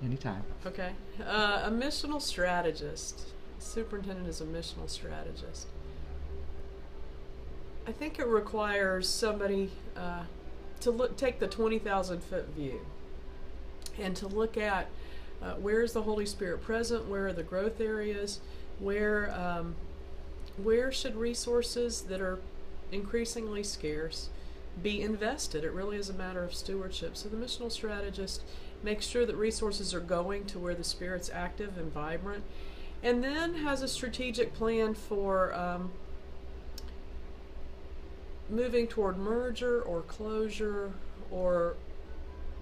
Anytime. Okay. A missional strategist. Superintendent is a missional strategist. I think it requires somebody to take the 20,000-foot view and to look at where is the Holy Spirit present, where are the growth areas, where should resources that are increasingly scarce be invested. It really is a matter of stewardship. So the missional strategist makes sure that resources are going to where the Spirit's active and vibrant, and then has a strategic plan for moving toward merger or closure or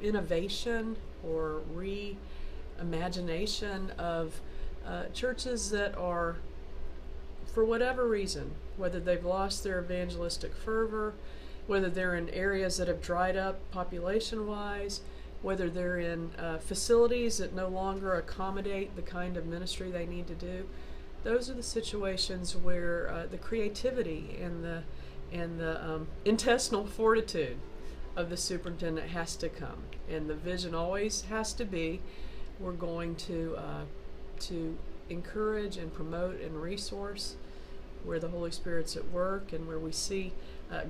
innovation or reimagination of churches that are, for whatever reason, whether they've lost their evangelistic fervor, whether they're in areas that have dried up population-wise, whether they're in facilities that no longer accommodate the kind of ministry they need to do. Those are the situations where the creativity and the intestinal fortitude of the superintendent has to come, and the vision always has to be, we're going to encourage and promote and resource where the Holy Spirit's at work and where we see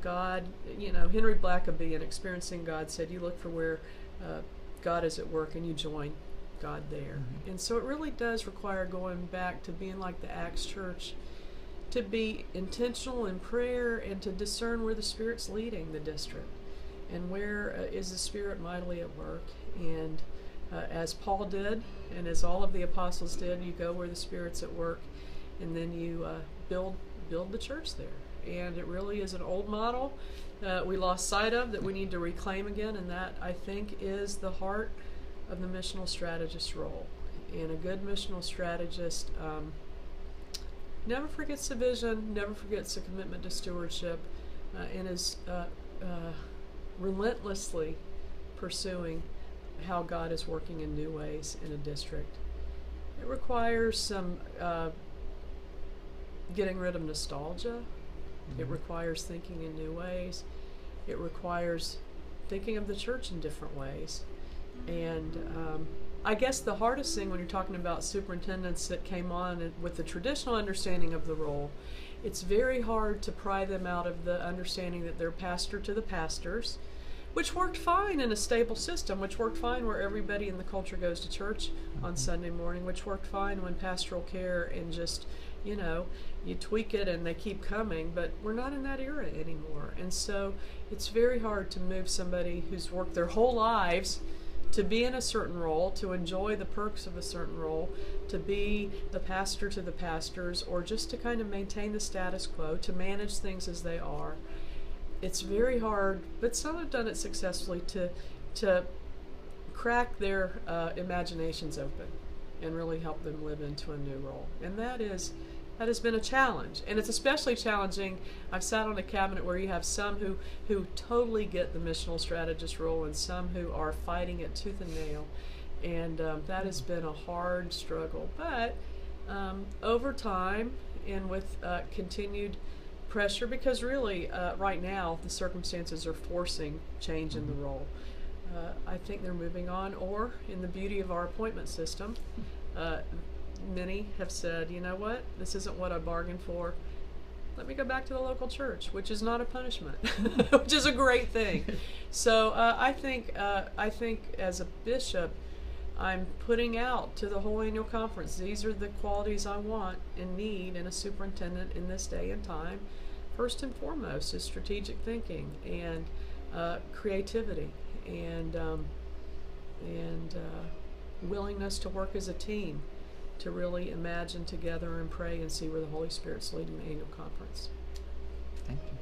God. You know, Henry Blackaby in Experiencing God said, you look for where God is at work and you join God there. Mm-hmm. And so it really does require going back to being like the Acts church, to be intentional in prayer and to discern where the Spirit's leading the district and where is the Spirit mightily at work. And as Paul did and as all of the apostles did, you go where the Spirit's at work, and then you build the church there. And it really is an old model we lost sight of that we need to reclaim again, and that, I think, is the heart of the missional strategist role. And a good missional strategist never forgets the vision, never forgets the commitment to stewardship, and is relentlessly pursuing how God is working in new ways in a district. It requires some getting rid of nostalgia. Mm-hmm. It requires thinking in new ways. It requires thinking of the church in different ways. And I guess the hardest thing when you're talking about superintendents that came on with the traditional understanding of the role, it's very hard to pry them out of the understanding that they're pastor to the pastors, which worked fine in a stable system, which worked fine where everybody in the culture goes to church on Sunday morning, which worked fine when pastoral care and just, you know, you tweak it and they keep coming, but we're not in that era anymore. And so it's very hard to move somebody who's worked their whole lives to be in a certain role, to enjoy the perks of a certain role, to be the pastor to the pastors, or just to kind of maintain the status quo, to manage things as they are. It's very hard, but some have done it successfully, to crack their imaginations open and really help them live into a new role. And that has been a challenge. And it's especially challenging. I've sat on a cabinet where you have some who totally get the missional strategist role and some who are fighting it tooth and nail. And that has been a hard struggle. But over time and with continued pressure, because really right now the circumstances are forcing change in the role. I think they're moving on, or in the beauty of our appointment system, many have said, you know what, this isn't what I bargained for. Let me go back to the local church, which is not a punishment, which is a great thing. So I think as a bishop, I'm putting out to the whole annual conference, these are the qualities I want and need in a superintendent in this day and time. First and foremost is strategic thinking and creativity and willingness to work as a team, to really imagine together and pray and see where the Holy Spirit's leading the annual conference. Thank you.